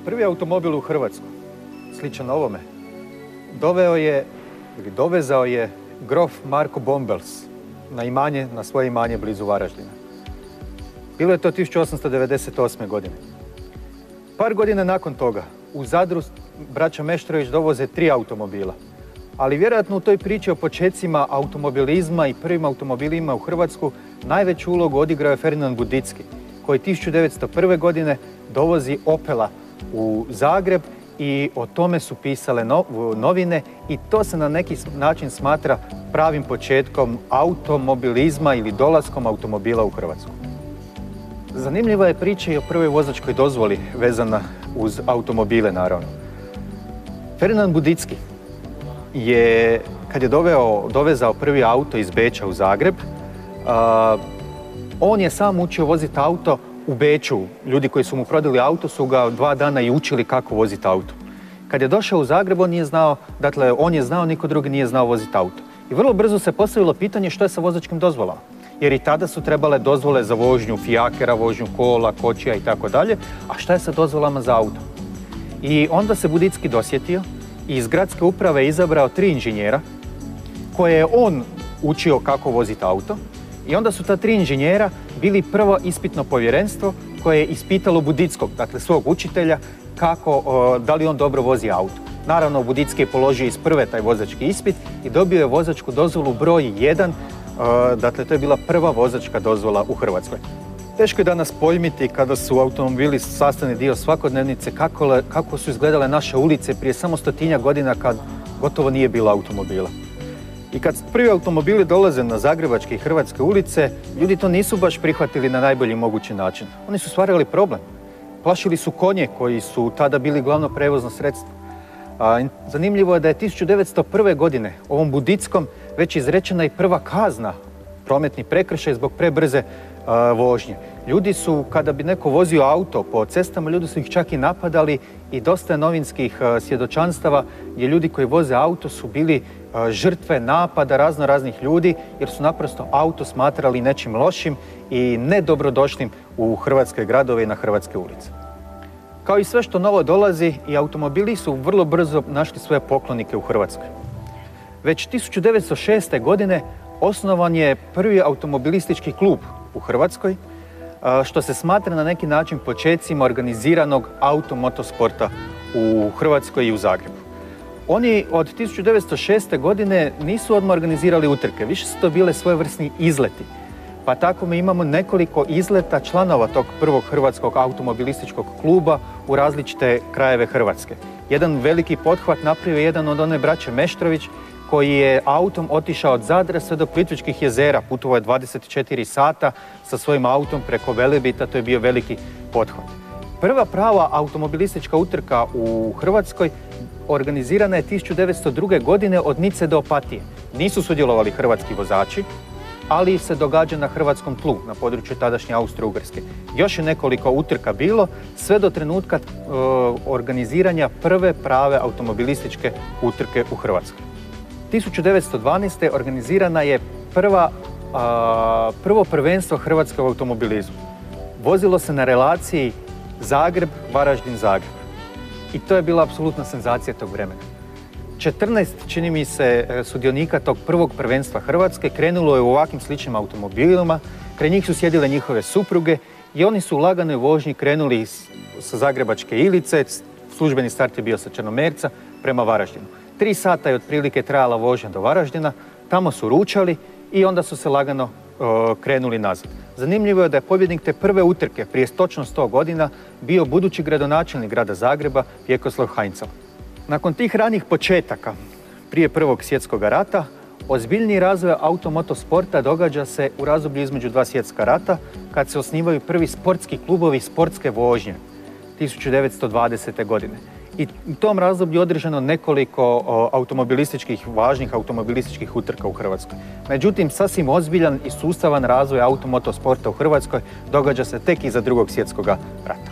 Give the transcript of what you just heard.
Prvi automobil u Hrvatsku, sličan ovome, dovezao je grof Marko Bombels na svoje imanje blizu Varaždina. Bilo je to 1898. godine. Par godina nakon toga u Zadru braća Meštrović dovoze 3 automobila. Ali vjerojatno u toj priči o počecima automobilizma i prvim automobilima u Hrvatsku najveću ulogu odigrao je Ferdinand Budicki, koji 1901. godine dovozi Opela u Zagreb i o tome su pisale novine i to se na neki način smatra pravim početkom automobilizma ili dolaskom automobila u Hrvatsku. Zanimljiva je priča i o prvoj vozačkoj dozvoli vezana uz automobile, naravno. Ferdinand Budicki kad je dovezao prvi auto iz Beča u Zagreb, on je sam učio voziti auto u Beču. Ljudi koji su mu prodali auto su ga 2 dana i učili kako voziti auto. Kad je došao u Zagreb, on je znao, niko drugi nije znao voziti auto. I vrlo brzo se postavilo pitanje što je sa vozačkim dozvolama. Jer i tada su trebale dozvole za vožnju fijakera, vožnju kola, kočija i tako dalje. A šta je sa dozvolama za auto? I onda se Budicki dosjetio i iz gradske uprave izabrao 3 inženjera koje je on učio kako voziti auto. I onda su ta 3 inženjera bili prvo ispitno povjerenstvo koje je ispitalo Budickog, dakle svog učitelja, da li on dobro vozi auto. Naravno, Budicki je položio iz prve taj vozački ispit i dobio je vozačku dozvolu broj 1, dakle to je bila prva vozačka dozvola u Hrvatskoj. Teško je danas pojmiti kada su automobili sastavni dio svakodnevnice, kako su izgledale naše ulice prije samo 100-tinjak godina kad gotovo nije bilo automobila. I kad prvi automobili dolaze na zagrebačke i hrvatske ulice, ljudi to nisu baš prihvatili na najbolji mogući način. Oni su stvarali problem. Plašili su konje koji su tada bili glavno prevozno sredstvo. Zanimljivo je da je 1901. godine ovom Budickom već izrečena i prva kazna, prometni prekršaj zbog prebrze vožnje. Ljudi su, kada bi neko vozio auto po cestama, ljudi su ih čak i napadali i dosta je novinskih svjedočanstava gdje ljudi koji voze auto su bili žrtve napada raznih ljudi jer su naprosto auto smatrali nečim lošim i nedobrodošlim u hrvatske gradove i na hrvatske ulice. Kao i sve što novo dolazi, i automobili su vrlo brzo našli svoje poklonike u Hrvatskoj. Već 1906. godine osnovan je prvi automobilistički klub u Hrvatskoj, što se smatra na neki način počecima organiziranog automotosporta u Hrvatskoj i u Zagrebu. Oni od 1906. godine nisu odmah organizirali utrke, više su to bile svojevrsni izleti. Pa tako mi imamo nekoliko izleta članova tog prvog hrvatskog automobilističkog kluba u različite krajeve Hrvatske. Jedan veliki pothvat napravio jedan od one braće Meštrović koji je autom otišao od Zadra sve do Plitvičkih jezera. Putovao je 24 sata sa svojim autom preko Velebita, to je bio veliki pothvat. Prva prava automobilistička utrka u Hrvatskoj organizirana je 1902. godine od Nice do Opatije. Nisu sudjelovali hrvatski vozači, ali se događa na hrvatskom tlu, na području tadašnje Austro-Ugarske. Još je nekoliko utrka bilo, sve do trenutka organiziranja prve prave automobilističke utrke u Hrvatskoj. 1912. organizirana je prvo prvenstvo hrvatskog automobilizma. Vozilo se na relaciji Zagreb-Varaždin-Zagreb. I to je bila apsolutna senzacija tog vremena. 14, čini mi se, sudionika tog prvog prvenstva Hrvatske krenulo je u ovakvim sličnim automobilima, kraj njih su sjedile njihove supruge i oni su u laganoj vožnji krenuli sa Zagrebačke Ilice, službeni start je bio sa Črnomerca, prema Varaždinu. 3 sata je otprilike trajala vožnja do Varaždina, tamo su ručali i onda su se lagano krenuli nazad. Zanimljivo je da je pobjednik te prve utrke prije točno 100 godina bio budući gradonačelnik grada Zagreba Vjekoslav Heinzel. Nakon tih ranih početaka, prije Prvog svjetskog rata, ozbiljniji razvoj automotosporta događa se u razdoblju između 2 svjetska rata, kad se osnivaju prvi sportski klubovi sportske vožnje, 1920. godine. I u tom razdoblju je održano nekoliko važnih automobilističkih utrka u Hrvatskoj. Međutim, sasvim ozbiljan i sustavan razvoj automotosporta u Hrvatskoj događa se tek iza Drugog svjetskog rata.